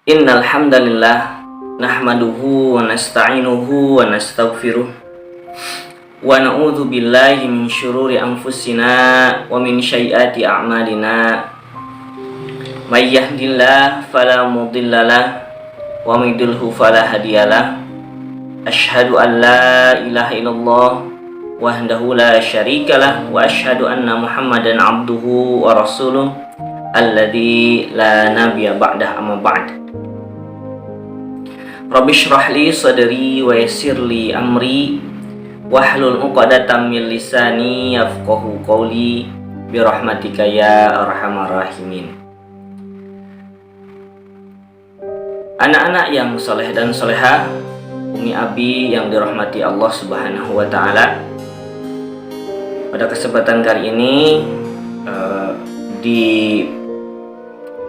Innal hamdalillah nahmaduhu wa nasta'inuhu wa nastaghfiruh wa na'udzu billahi min syururi anfusina wa min sayyiati a'malina. May yahdihillahu fala mudhillalah wa may yudhlilhu fala hadiyalah. Asyhadu an la ilaha illallah wahdahu la syarikalah wa asyhadu anna Muhammadan abduhu wa rasuluh alladzi la nabiyya ba'dah amma ba'd. Rabbi shrah li sadri wa yassir li amri wahlul 'uqdatam min lisani yafqahu qawli bi rahmatika ya arhamar rahimin. Anak-anak yang soleh dan soleha, Umi Abi yang dirahmati Allah Subhanahu wa taala. Pada kesempatan kali ini di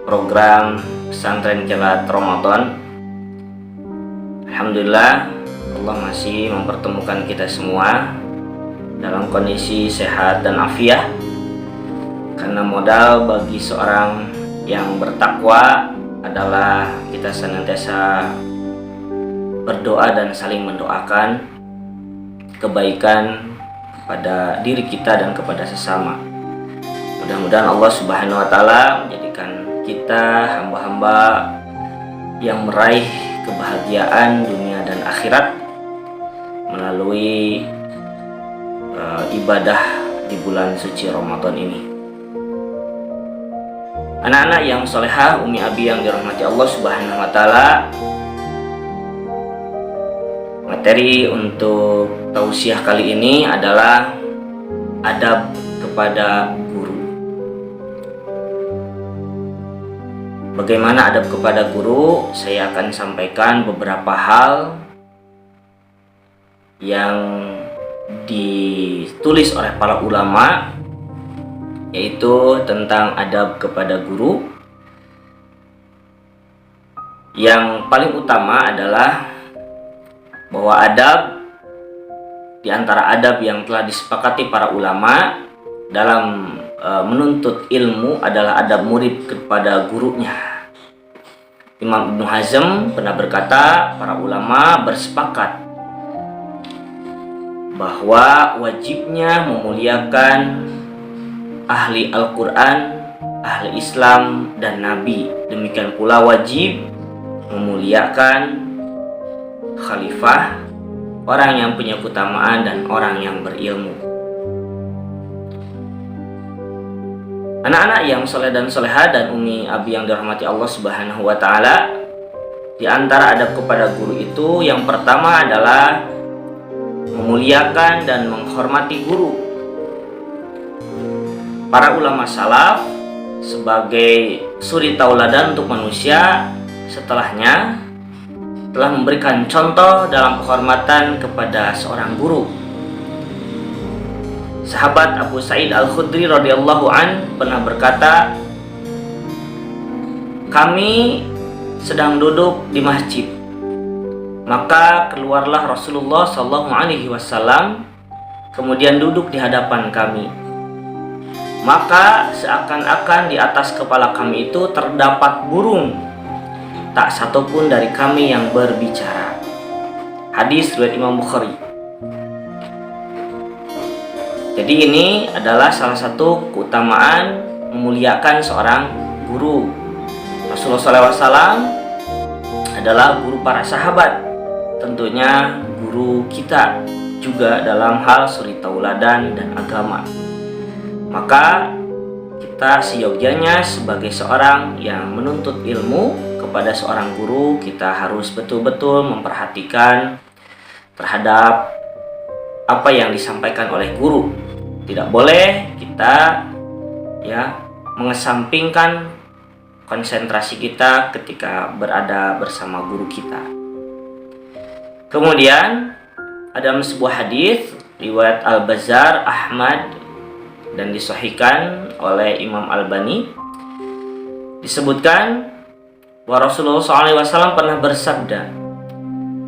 program Pesantren Kilat Ramadan, alhamdulillah Allah masih mempertemukan kita semua dalam kondisi sehat dan afiah. Karena modal bagi seorang yang bertakwa adalah kita senantiasa berdoa dan saling mendoakan kebaikan kepada diri kita dan kepada sesama. Mudah-mudahan Allah Subhanahu wa taala menjadikan kita hamba-hamba yang meraih kebahagiaan dunia dan akhirat melalui ibadah di bulan suci Ramadan ini. Anak-anak yang solehah, Umi Abi yang dirahmati Allah Subhanahu wa taala, materi untuk tausiah kali ini adalah adab kepada guru. Bagaimana adab kepada guru? Saya akan sampaikan beberapa hal yang ditulis oleh para ulama, yaitu tentang adab kepada guru. Yang paling utama adalah bahwa adab di antara adab yang telah disepakati para ulama dalam menuntut ilmu adalah adab murid kepada gurunya. Imam Ibnu Hazm pernah berkata, para ulama bersepakat bahwa wajibnya memuliakan ahli Al-Quran, ahli Islam, dan Nabi. Demikian pula wajib memuliakan khalifah, orang yang punya keutamaan dan orang yang berilmu. Anak-anak yang soleh dan soleha dan Umi Abi yang dirahmati Allah Subhanahu wa taala, di antara adab kepada guru itu yang pertama adalah memuliakan dan menghormati guru. Para ulama salaf sebagai suri tauladan untuk manusia setelahnya telah memberikan contoh dalam penghormatan kepada seorang guru. Sahabat Abu Sa'id Al-Khudri radhiyallahu an pernah berkata, kami sedang duduk di masjid, maka keluarlah Rasulullah sallallahu alaihi wasallam, kemudian duduk di hadapan kami. Maka seakan-akan di atas kepala kami itu terdapat burung, tak satupun dari kami yang berbicara. Hadis riwayat Imam Bukhari. Jadi ini adalah salah satu keutamaan memuliakan seorang guru. Rasulullah SAW adalah guru para sahabat, tentunya guru kita juga dalam hal suri tauladan dan agama. Maka kita seyogyanya sebagai seorang yang menuntut ilmu kepada seorang guru, kita harus betul-betul memperhatikan terhadap apa yang disampaikan oleh guru. Tidak boleh kita mengesampingkan konsentrasi kita ketika berada bersama guru kita. Kemudian ada sebuah hadis riwayat Al-Bazzar, Ahmad, dan disahihkan oleh Imam Albani. Disebutkan bahwa Rasulullah SAW pernah bersabda,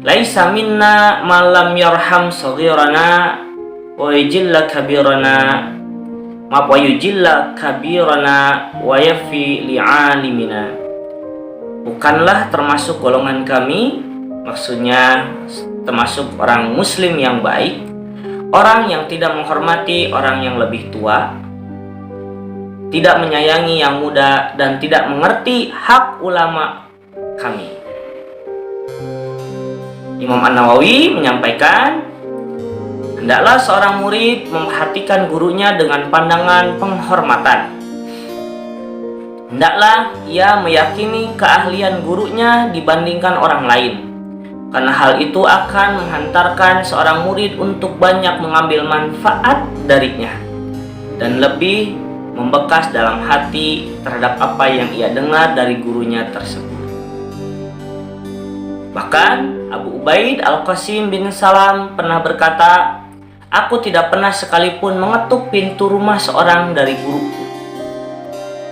laisa minna man lam yarham saghirana wa yujilla kabirana wa yujilla kabirana wa yafi li'alimina bukanlah termasuk golongan kami, maksudnya termasuk orang muslim yang baik, orang yang tidak menghormati orang yang lebih tua, tidak menyayangi yang muda, dan tidak mengerti hak ulama kami. Imam An-Nawawi menyampaikan, hendaklah seorang murid memperhatikan gurunya dengan pandangan penghormatan. Hendaklah ia meyakini keahlian gurunya dibandingkan orang lain, karena hal itu akan menghantarkan seorang murid untuk banyak mengambil manfaat darinya dan lebih membekas dalam hati terhadap apa yang ia dengar dari gurunya tersebut. Bahkan Abu Ubaid Al-Qasim bin Salam pernah berkata, aku tidak pernah sekalipun mengetuk pintu rumah seorang dari guruku,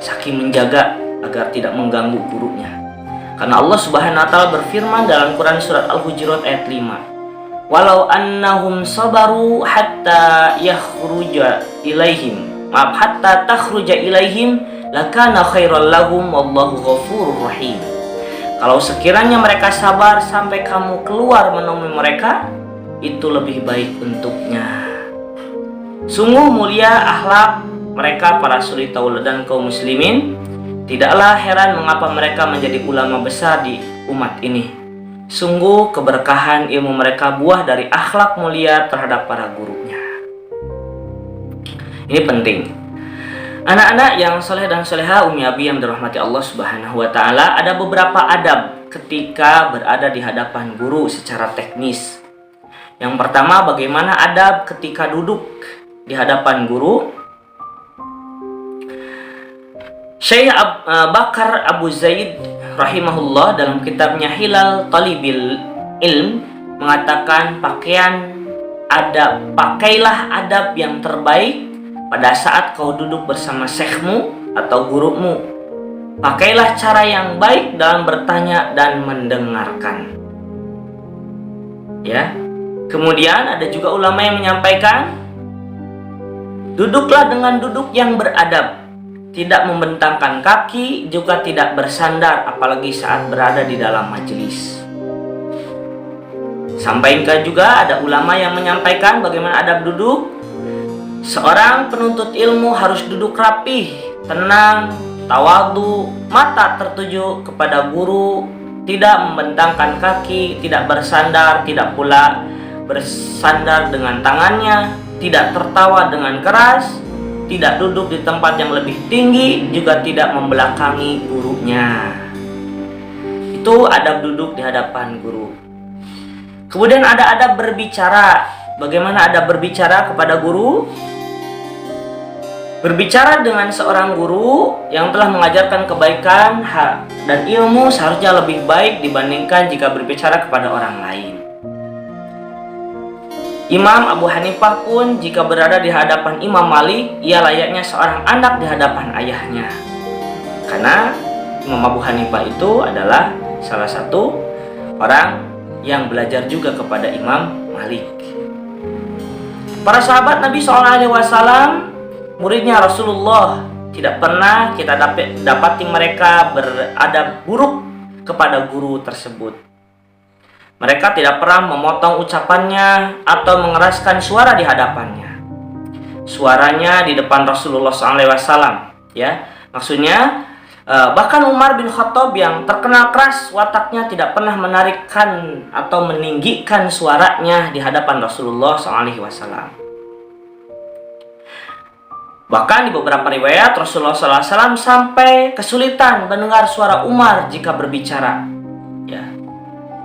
saking menjaga agar tidak mengganggu gurunya. Karena Allah Subhanahu wa taala berfirman dalam Quran surat Al-Hujurat ayat 5, walau annahum sabaru hatta takhruja ilaihim lakana khairal lahum wallahu ghafurur rahim. Kalau sekiranya mereka sabar sampai kamu keluar menemui mereka, itu lebih baik untuknya. Sungguh mulia akhlak mereka para suri tauladan kaum muslimin. Tidaklah heran mengapa mereka menjadi ulama besar di umat ini. Sungguh keberkahan ilmu mereka buah dari akhlak mulia terhadap para gurunya. Ini penting. Anak-anak yang soleh dan soleha Umi Abi yang dirahmati Allah Subhanahu wa taala, ada beberapa adab ketika berada di hadapan guru secara teknis. Yang pertama, bagaimana adab ketika duduk di hadapan guru. Syekh Bakar Abu Zaid rahimahullah dalam kitabnya Hilal Talibil Ilm mengatakan, pakailah adab yang terbaik pada saat kau duduk bersama syekhmu atau gurumu. Pakailah cara yang baik dalam bertanya dan mendengarkan. Ya. Kemudian ada juga ulama yang menyampaikan, duduklah dengan duduk yang beradab, tidak membentangkan kaki, juga tidak bersandar, apalagi saat berada di dalam majelis. Sampaikan juga ada ulama yang menyampaikan bagaimana adab duduk. Seorang penuntut ilmu harus duduk rapih, tenang, tawadhu, mata tertuju kepada guru, tidak membentangkan kaki, tidak bersandar, tidak pula bersandar dengan tangannya, tidak tertawa dengan keras, tidak duduk di tempat yang lebih tinggi, juga tidak membelakangi gurunya. Itu adab duduk di hadapan guru. Kemudian ada adab berbicara. Bagaimana adab berbicara kepada guru? Berbicara dengan seorang guru yang telah mengajarkan kebaikan dan ilmu seharusnya lebih baik dibandingkan jika berbicara kepada orang lain. Imam Abu Hanifah pun jika berada di hadapan Imam Malik, ia layaknya seorang anak di hadapan ayahnya. Karena Imam Abu Hanifah itu adalah salah satu orang yang belajar juga kepada Imam Malik. Para sahabat Nabi SAW, muridnya Rasulullah, tidak pernah kita dapati mereka beradab buruk kepada guru tersebut. Mereka tidak pernah memotong ucapannya atau mengeraskan suara di hadapannya. Suaranya di depan Rasulullah SAW, ya, maksudnya bahkan Umar bin Khattab yang terkenal keras wataknya tidak pernah menarikkan atau meninggikan suaranya di hadapan Rasulullah SAW. Bahkan di beberapa riwayat Rasulullah SAW sampai kesulitan mendengar suara Umar jika berbicara. Ya.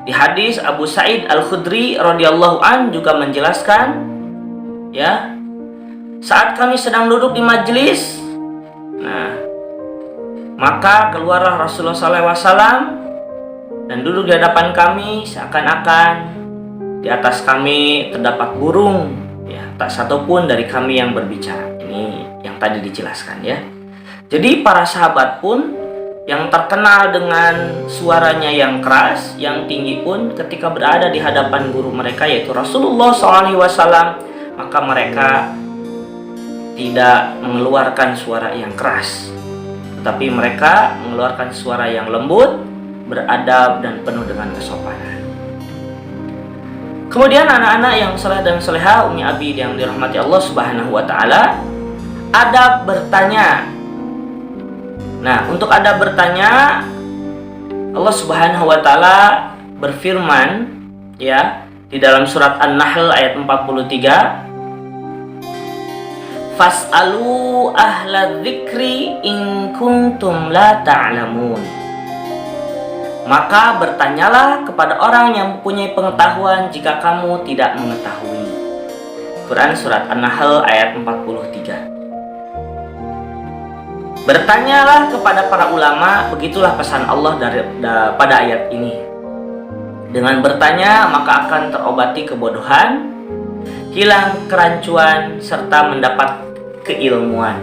Di hadis Abu Sa'id Al-Khudri radhiyallahu an juga menjelaskan, ya, saat kami sedang duduk di majelis, maka keluarlah Rasulullah SAW dan duduk di hadapan kami seakan-akan di atas kami terdapat burung, ya, tak satupun dari kami yang berbicara. Ini yang tadi dijelaskan, ya. Jadi para sahabat pun yang terkenal dengan suaranya yang keras, yang tinggi pun ketika berada di hadapan guru mereka yaitu Rasulullah SAW, maka mereka tidak mengeluarkan suara yang keras, tetapi mereka mengeluarkan suara yang lembut beradab, dan penuh dengan kesopanan. Kemudian anak-anak yang saleh dan soleha, Umi Abi yang dirahmati Allah Subhanahu wa Ta'ala, adab bertanya. Nah, untuk adab bertanya, Allah Subhanahu wa Ta'ala berfirman ya di dalam surat An-Nahl ayat 43, Fas'alu ahla dzikri in kuntum la ta'lamun. Maka bertanyalah kepada orang yang mempunyai pengetahuan jika kamu tidak mengetahui. Quran surat An-Nahl ayat 43. Bertanyalah kepada para ulama, begitulah pesan Allah pada ayat ini. Dengan bertanya maka akan terobati kebodohan, hilang kerancuan, serta mendapat keilmuan.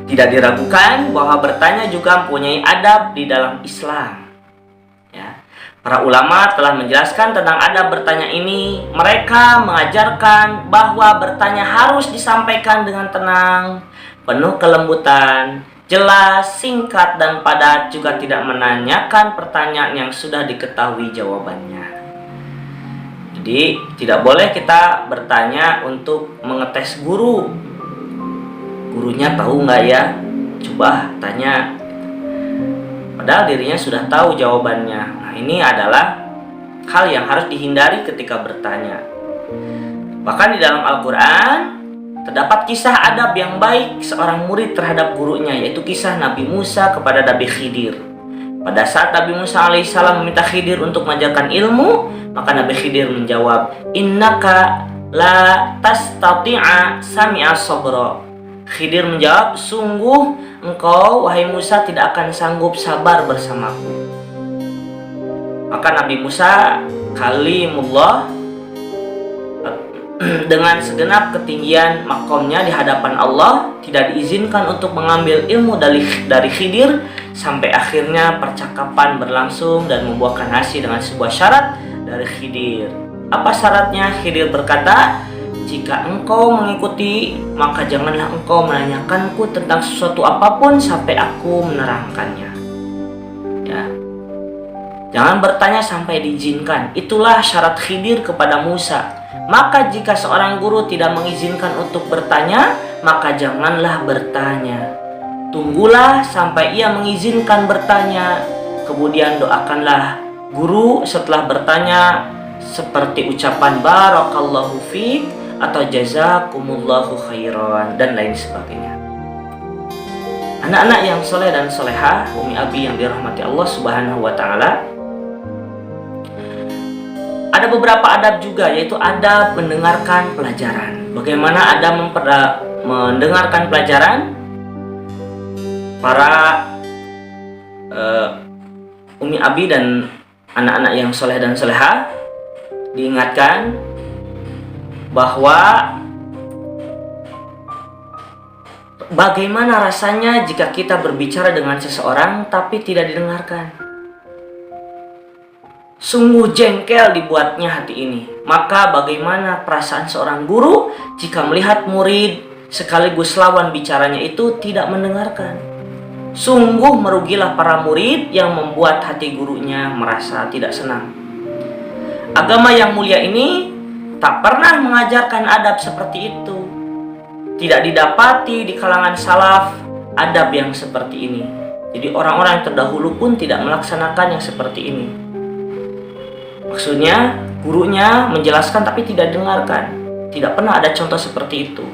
Tidak diragukan bahwa bertanya juga mempunyai adab di dalam Islam. Ya. Para ulama telah menjelaskan tentang adab bertanya ini. Mereka mengajarkan bahwa bertanya harus disampaikan dengan tenang, penuh kelembutan, jelas, singkat, dan padat, juga tidak menanyakan pertanyaan yang sudah diketahui jawabannya. Jadi tidak boleh kita bertanya untuk mengetes guru. Gurunya tahu nggak ya? Coba tanya. Padahal dirinya sudah tahu jawabannya. Nah, ini adalah hal yang harus dihindari ketika bertanya. Bahkan di dalam Al-Quran terdapat kisah adab yang baik seorang murid terhadap gurunya, yaitu kisah Nabi Musa kepada Nabi Khidir. Pada saat Nabi Musa alaihissalam meminta Khidir untuk mengajarkan ilmu, maka Nabi Khidir menjawab, Innaka la tastati'a sami'a sabra. Khidir menjawab, sungguh engkau wahai Musa tidak akan sanggup sabar bersamaku. Maka Nabi Musa kalimullah dengan segenap ketinggian makomnya di hadapan Allah tidak diizinkan untuk mengambil ilmu dari Khidir, sampai akhirnya percakapan berlangsung dan membuahkan hasil dengan sebuah syarat dari Khidir. Apa syaratnya? Khidir berkata, jika engkau mengikuti, maka janganlah engkau menanyakanku tentang sesuatu apapun sampai aku menerangkannya. Ya. Jangan bertanya sampai diizinkan. Itulah syarat Khidir kepada Musa. Maka jika seorang guru tidak mengizinkan untuk bertanya, maka janganlah bertanya. Tunggulah sampai ia mengizinkan bertanya. Kemudian doakanlah guru setelah bertanya, seperti ucapan barakallahu fiik atau jazakumullahu khairan dan lain sebagainya. Anak-anak yang soleh dan solehah, Umi Abi yang dirahmati Allah Subhanahu wa Ta'ala, ada beberapa adab juga, yaitu adab mendengarkan pelajaran. Bagaimana adab mendengarkan pelajaran? Para Umi Abi dan anak-anak yang soleh dan solehah diingatkan bahwa bagaimana rasanya jika kita berbicara dengan seseorang tapi tidak didengarkan. Sungguh jengkel dibuatnya hati ini. Maka bagaimana perasaan seorang guru jika melihat murid sekaligus lawan bicaranya itu tidak mendengarkan? Sungguh merugilah para murid yang membuat hati gurunya merasa tidak senang. Agama yang mulia ini tak pernah mengajarkan adab seperti itu. Tidak didapati di kalangan salaf adab yang seperti ini. Jadi orang-orang yang terdahulu pun tidak melaksanakan yang seperti ini. Maksudnya gurunya menjelaskan tapi tidak dengarkan. Tidak pernah ada contoh seperti itu.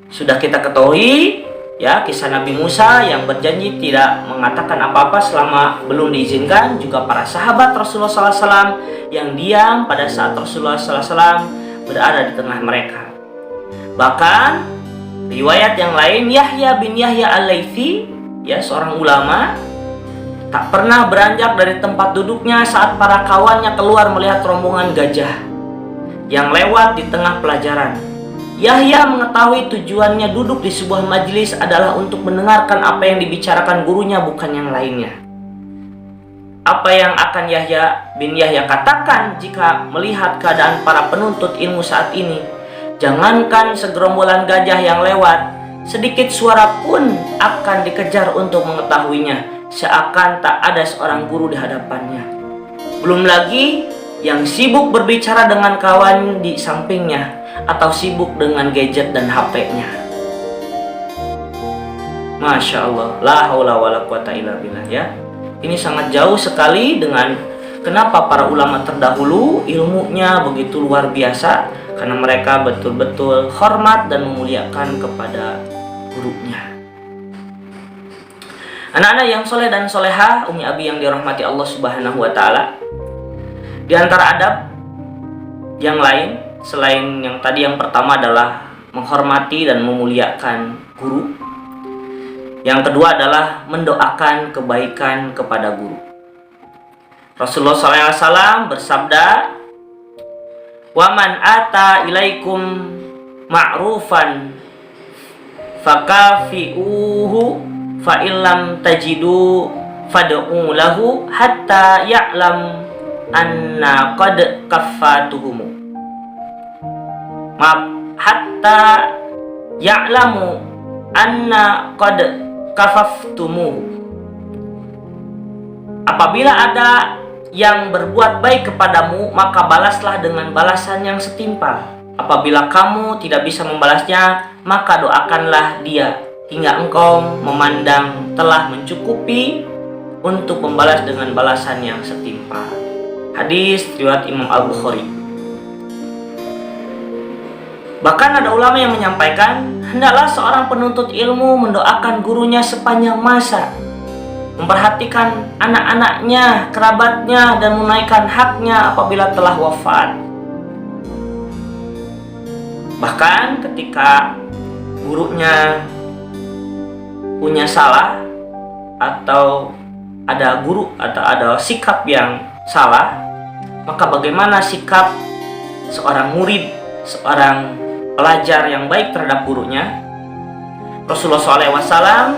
Sudah kita ketahui ya kisah Nabi Musa yang berjanji tidak mengatakan apa-apa selama belum diizinkan. Juga para sahabat Rasulullah SAW yang diam pada saat Rasulullah SAW berada di tengah mereka. Bahkan riwayat yang lain, Yahya bin Yahya al-Laythi, ya seorang ulama, tak pernah beranjak dari tempat duduknya saat para kawannya keluar melihat rombongan gajah yang lewat di tengah pelajaran. Yahya mengetahui tujuannya duduk di sebuah majelis adalah untuk mendengarkan apa yang dibicarakan gurunya, bukan yang lainnya. Apa yang akan Yahya bin Yahya katakan jika melihat keadaan para penuntut ilmu saat ini? Jangankan segerombolan gajah yang lewat, sedikit suara pun akan dikejar untuk mengetahuinya. seakan tak ada seorang guru di hadapannya. Belum lagi yang sibuk berbicara dengan kawan di sampingnya atau sibuk dengan gadget dan HP-nya. Masya Allah, la haula wala quwata illa billah ya. Ini sangat jauh sekali dengan kenapa para ulama terdahulu ilmunya begitu luar biasa, karena mereka betul-betul hormat dan memuliakan kepada gurunya. Anak-anak yang soleh dan solehah, Umi Abi yang dirahmati Allah Subhanahu wa Ta'ala, di antara adab yang lain selain yang tadi, yang pertama adalah menghormati dan memuliakan guru. Yang kedua adalah mendoakan kebaikan kepada guru. Rasulullah SAW bersabda, "Waman ata ilaikum ma'rufan fakafi'uhu fa illam tajidu fad'u lahu hatta ya'lam anna qad kaffatuhum." Hatta ya'lamu anna qad kafaftumuhu. Apabila ada yang berbuat baik kepadamu, maka balaslah dengan balasan yang setimpal. Apabila kamu tidak bisa membalasnya, maka doakanlah dia hingga engkau memandang telah mencukupi untuk membalas dengan balasan yang setimpal. Hadis riwayat Imam Al-Bukhari. Bahkan ada ulama yang menyampaikan, hendaklah seorang penuntut ilmu mendoakan gurunya sepanjang masa, memperhatikan anak-anaknya, kerabatnya, dan menunaikan haknya apabila telah wafat. Bahkan ketika gurunya punya salah, atau ada guru atau ada sikap yang salah, maka bagaimana sikap seorang murid, seorang pelajar yang baik terhadap gurunya? Rasulullah SAW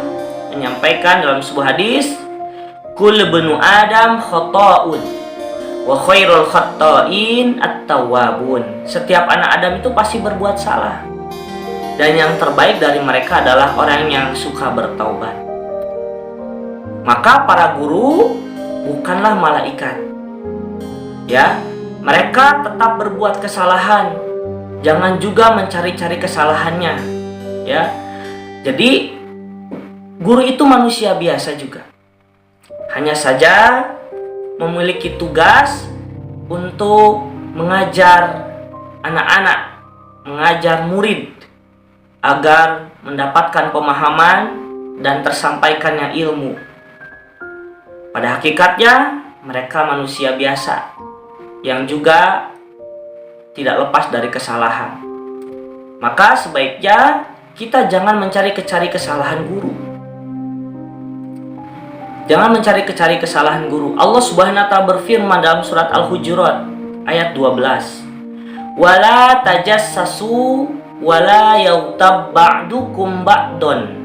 menyampaikan dalam sebuah hadis, "Kullu banu Adam khata'un wa khairul khata'in at-tawwabun." Setiap anak Adam itu pasti berbuat salah, dan yang terbaik dari mereka adalah orang yang suka bertaubat. Maka para guru bukanlah malaikat. Ya, mereka tetap berbuat kesalahan. Jangan juga mencari-cari kesalahannya. Ya. Jadi guru itu manusia biasa juga. Hanya saja memiliki tugas untuk mengajar anak-anak, mengajar murid agar mendapatkan pemahaman dan tersampaikannya ilmu. Pada hakikatnya mereka manusia biasa yang juga tidak lepas dari kesalahan. Maka sebaiknya kita jangan mencari-cari kesalahan guru. Jangan mencari-cari kesalahan guru. Allah Subhanahu wa Ta'ala berfirman dalam surat Al-Hujurat ayat 12, "Wala tajassasu wala yaghtab ba'dukum ba'don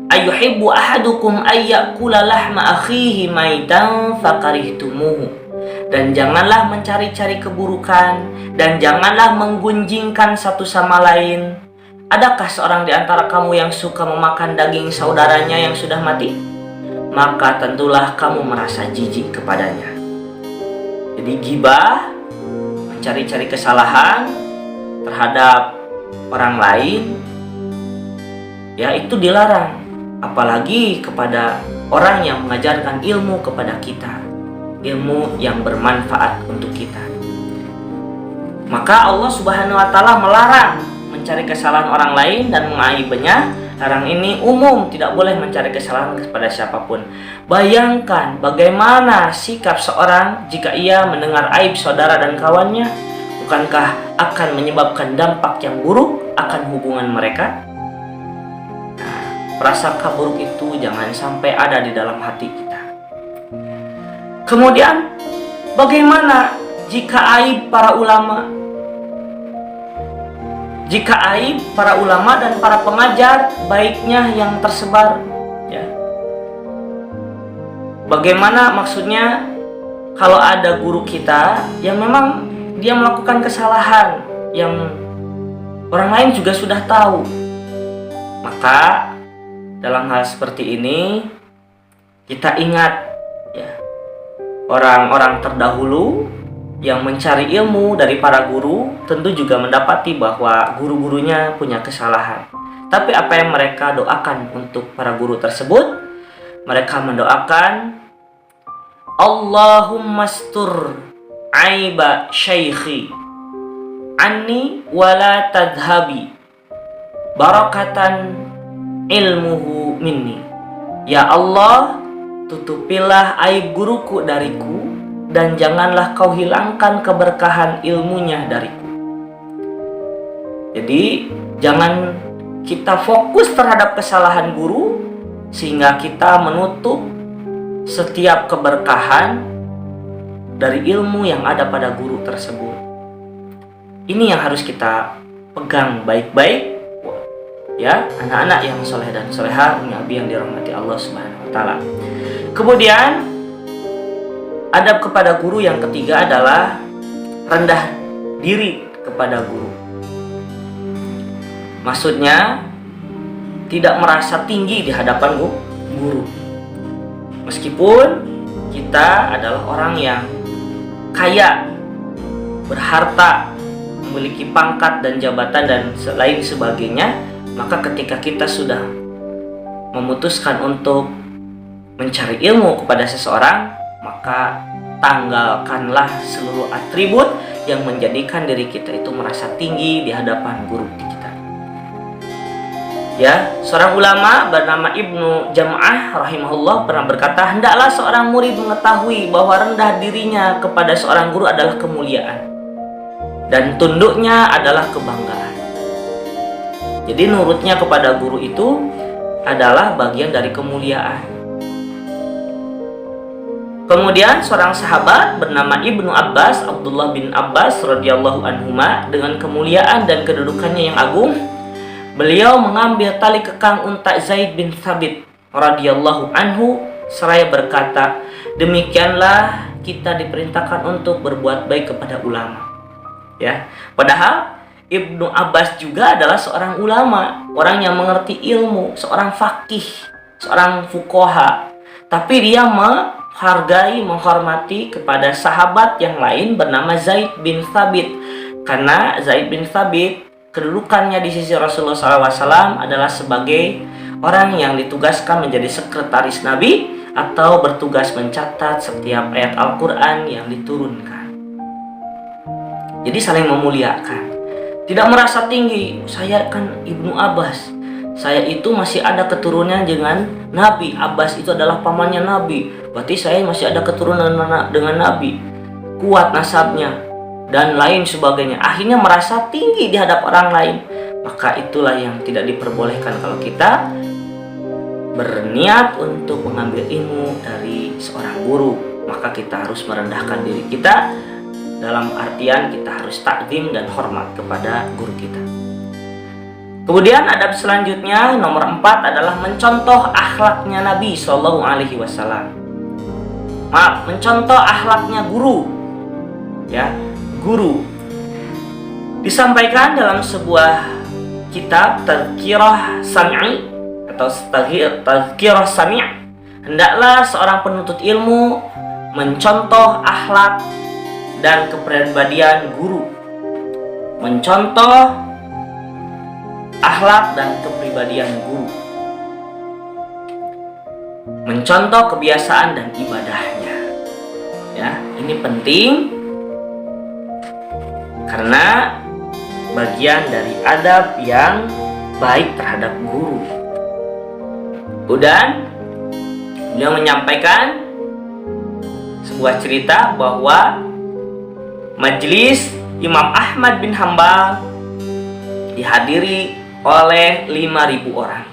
ayuhibbu ahadukum ayyakula lahma akhihi maitan fakarihtumuhu." Dan janganlah mencari-cari keburukan, dan janganlah menggunjingkan satu sama lain. Adakah seorang di antara kamu yang suka memakan daging saudaranya yang sudah mati? Maka tentulah kamu merasa jijik kepadanya. Jadi ghibah, mencari-cari kesalahan terhadap orang lain, ya itu dilarang. Apalagi kepada orang yang mengajarkan ilmu kepada kita, ilmu yang bermanfaat untuk kita. Maka Allah Subhanahu wa Ta'ala melarang mencari kesalahan orang lain dan mengaibinya. Larang ini umum, tidak boleh mencari kesalahan kepada siapapun. Bayangkan bagaimana sikap seorang jika ia mendengar aib saudara dan kawannya. Bukankah akan menyebabkan dampak yang buruk akan hubungan mereka? Nah, prasangka buruk itu jangan sampai ada di dalam hati kita. Kemudian, bagaimana jika aib para ulama? Jika aib para ulama dan para pengajar baiknya yang tersebar, ya. Bagaimana maksudnya kalau ada guru kita yang memang dia melakukan kesalahan yang orang lain juga sudah tahu? Maka dalam hal seperti ini Kita ingat ya, orang-orang terdahulu yang mencari ilmu dari para guru tentu juga mendapati bahwa guru-gurunya punya kesalahan. Tapi apa yang mereka doakan untuk para guru tersebut? Mereka mendoakan, Allahumma stur aiba syaikhi anni wala tadhabi barakatan ilmuhu minni. Ya Allah, tutupilah aib guruku dariku, dan janganlah kau hilangkan keberkahan ilmunya dariku. Jadi jangan kita fokus terhadap kesalahan guru sehingga kita menutup setiap keberkahan dari ilmu yang ada pada guru tersebut. Ini yang harus kita pegang baik-baik ya, anak-anak yang soleh dan soleha, yang dirahmati Allah Subhanahu wa taala. Kemudian adab kepada guru yang ketiga adalah rendah diri kepada guru. Maksudnya tidak merasa tinggi di hadapan guru. Meskipun kita adalah orang yang kaya, berharta, memiliki pangkat dan jabatan dan lain sebagainya, maka ketika kita sudah memutuskan untuk mencari ilmu kepada seseorang, maka tanggalkanlah seluruh atribut yang menjadikan diri kita itu merasa tinggi di hadapan guru kita. Ya, seorang ulama bernama Ibnu Jam'ah rahimahullah pernah berkata, hendaklah seorang murid mengetahui bahwa rendah dirinya kepada seorang guru adalah kemuliaan dan tunduknya adalah kebanggaan. Jadi nurutnya kepada guru itu adalah bagian dari kemuliaan. Kemudian seorang sahabat bernama Ibnu Abbas, Abdullah bin Abbas radhiyallahu anhuma, dengan kemuliaan dan kedudukannya yang agung, beliau mengambil tali kekang unta Zaid bin Thabit radhiyallahu anhu seraya berkata, demikianlah kita diperintahkan untuk berbuat baik kepada ulama. Ya, padahal Ibnu Abbas juga adalah seorang ulama, orang yang mengerti ilmu, seorang faqih, seorang fuqaha. Tapi dia menghargai, menghormati kepada sahabat yang lain bernama Zaid bin Thabit. Karena Zaid bin Thabit kedudukannya di sisi Rasulullah SAW adalah sebagai orang yang ditugaskan menjadi sekretaris Nabi atau bertugas mencatat setiap ayat Al-Quran yang diturunkan. Jadi saling memuliakan. Tidak merasa tinggi, saya kan Ibnu Abbas, saya itu masih ada keturunan dengan Nabi. Abbas itu adalah pamannya Nabi, berarti saya masih ada keturunan dengan Nabi, kuat nasabnya dan lain sebagainya. Akhirnya merasa tinggi di hadap orang lain. Maka itulah yang tidak diperbolehkan kalau kita berniat untuk mengambil ilmu dari seorang guru. Maka kita harus merendahkan diri kita, dalam artian kita harus takdim dan hormat kepada guru kita. Kemudian adab selanjutnya nomor 4 adalah mencontoh akhlaknya Nabi SAW. Mencontoh akhlaknya guru. Ya, guru. Disampaikan dalam sebuah kitab Tadhkirah Sami' atau Tadhkirah Sami', hendaklah seorang penuntut ilmu mencontoh akhlak dan kepribadian guru. Mencontoh akhlak dan kepribadian guru. Mencontoh kebiasaan dan ibadahnya. Ya, ini penting karena bagian dari adab yang baik terhadap guru. Dan beliau menyampaikan sebuah cerita bahwa majelis Imam Ahmad bin Hambal dihadiri oleh 5.000 orang.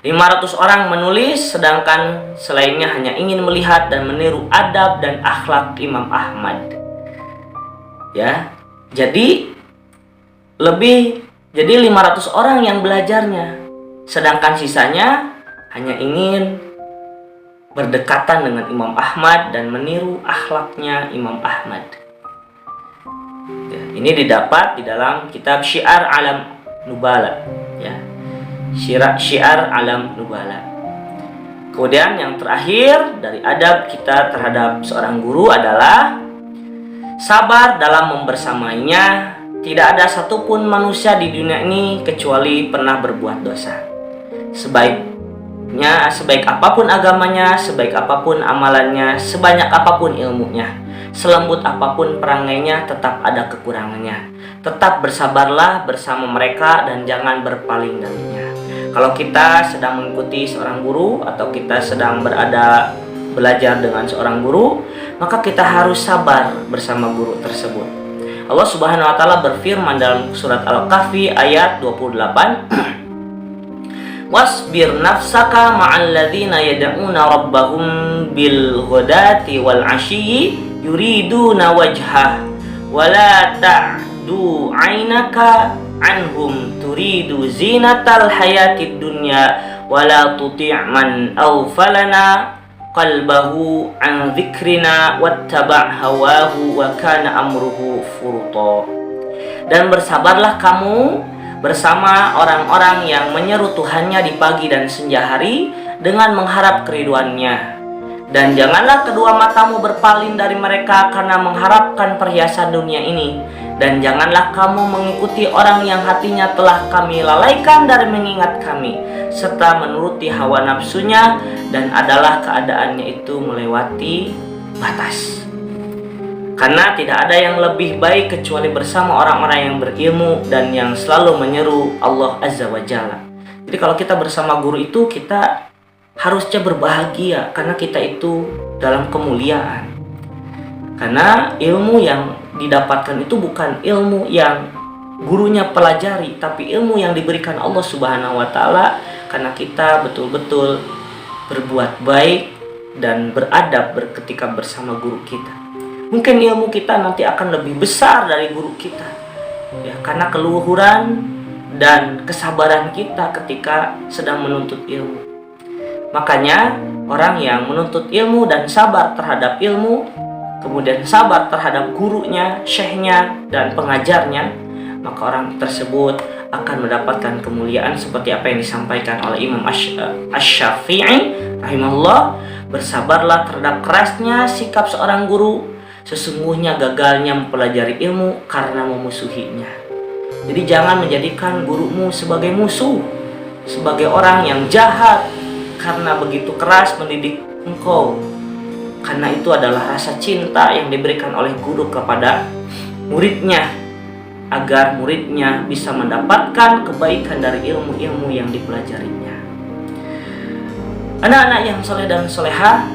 500 orang menulis, sedangkan selainnya hanya ingin melihat dan meniru adab dan akhlak Imam Ahmad. Ya, jadi 500 orang yang belajarnya, sedangkan sisanya hanya ingin berdekatan dengan Imam Ahmad dan meniru akhlaknya Imam Ahmad. Ya, ini didapat di dalam kitab Syiar Alam Nubala, ya. Syiar Alam Nubala. Kemudian yang terakhir dari adab kita terhadap seorang guru adalah sabar dalam membersamainya. Tidak ada satupun manusia di dunia ini kecuali pernah berbuat dosa. Sebaik apapun agamanya, sebaik apapun amalannya, sebanyak apapun ilmunya, selembut apapun perangainya, tetap ada kekurangannya. Tetap bersabarlah bersama mereka dan jangan berpaling darinya. Kalau kita sedang mengikuti seorang guru atau kita sedang belajar dengan seorang guru, maka kita harus sabar bersama guru tersebut. Allah Subhanahu wa taala berfirman dalam surat Al-Kahfi ayat 28, "Wasbir nafsaka ma'al ladzina yad'una rabbahum bil ghadati wal 'ashyi yuriduna wajhah wa la ta'du 'ainaka anhum turidu zinatal hayatid dunya wala tuti' man awfalana qalbahu an dzikrina wattaba' hawahu wa kana amruhu furuta." Dan bersabarlah kamu bersama orang-orang yang menyeru Tuhannya di pagi dan senja hari dengan mengharap keriduannya. Dan janganlah kedua matamu berpaling dari mereka karena mengharapkan perhiasan dunia ini. Dan janganlah kamu mengikuti orang yang hatinya telah kami lalaikan dari mengingat kami, serta menuruti hawa nafsunya, dan adalah keadaannya itu melewati batas. Karena tidak ada yang lebih baik kecuali bersama orang-orang yang berilmu dan yang selalu menyeru Allah Azza wa Jalla. Jadi kalau kita bersama guru itu, kita harusnya berbahagia karena kita itu dalam kemuliaan. Karena ilmu yang didapatkan itu bukan ilmu yang gurunya pelajari, tapi ilmu yang diberikan Allah Subhanahu wa taala karena kita betul-betul berbuat baik dan beradab ketika bersama guru kita. Mungkin ilmu kita nanti akan lebih besar dari guru kita. Ya, karena keluhuran dan kesabaran kita ketika sedang menuntut ilmu. Makanya orang yang menuntut ilmu dan sabar terhadap ilmu, kemudian sabar terhadap gurunya, syekhnya, dan pengajarnya, maka orang tersebut akan mendapatkan kemuliaan seperti apa yang disampaikan oleh Imam Asy-Syafi'i rahimahullah. Bersabarlah terhadap kerasnya sikap seorang guru, sesungguhnya gagalnya mempelajari ilmu karena memusuhinya. Jadi jangan menjadikan gurumu sebagai musuh, sebagai orang yang jahat karena begitu keras mendidik engkau. Karena itu adalah rasa cinta yang diberikan oleh guru kepada muridnya, agar muridnya bisa mendapatkan kebaikan dari ilmu-ilmu yang dipelajarinya. Anak-anak yang soleh dan soleha,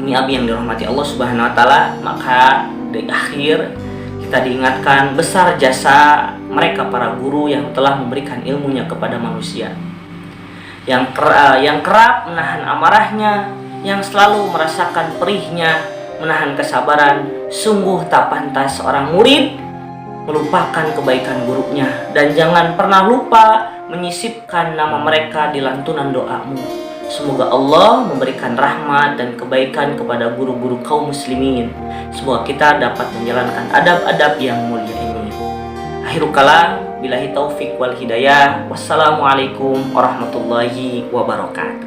Umi Abi yang dirahmati Allah Subhanahu wa taala, maka di akhir kita diingatkan besar jasa mereka para guru yang telah memberikan ilmunya kepada manusia. Yang kerap menahan amarahnya, yang selalu merasakan perihnya, menahan kesabaran. Sungguh tak pantas seorang murid melupakan kebaikan gurunya, dan jangan pernah lupa menyisipkan nama mereka di lantunan doamu. Semoga Allah memberikan rahmat dan kebaikan kepada guru-guru kaum muslimin. Semoga kita dapat menjalankan adab-adab yang mulia ini. Akhirul kalam, billahi taufik wal hidayah. Wassalamualaikum warahmatullahi wabarakatuh.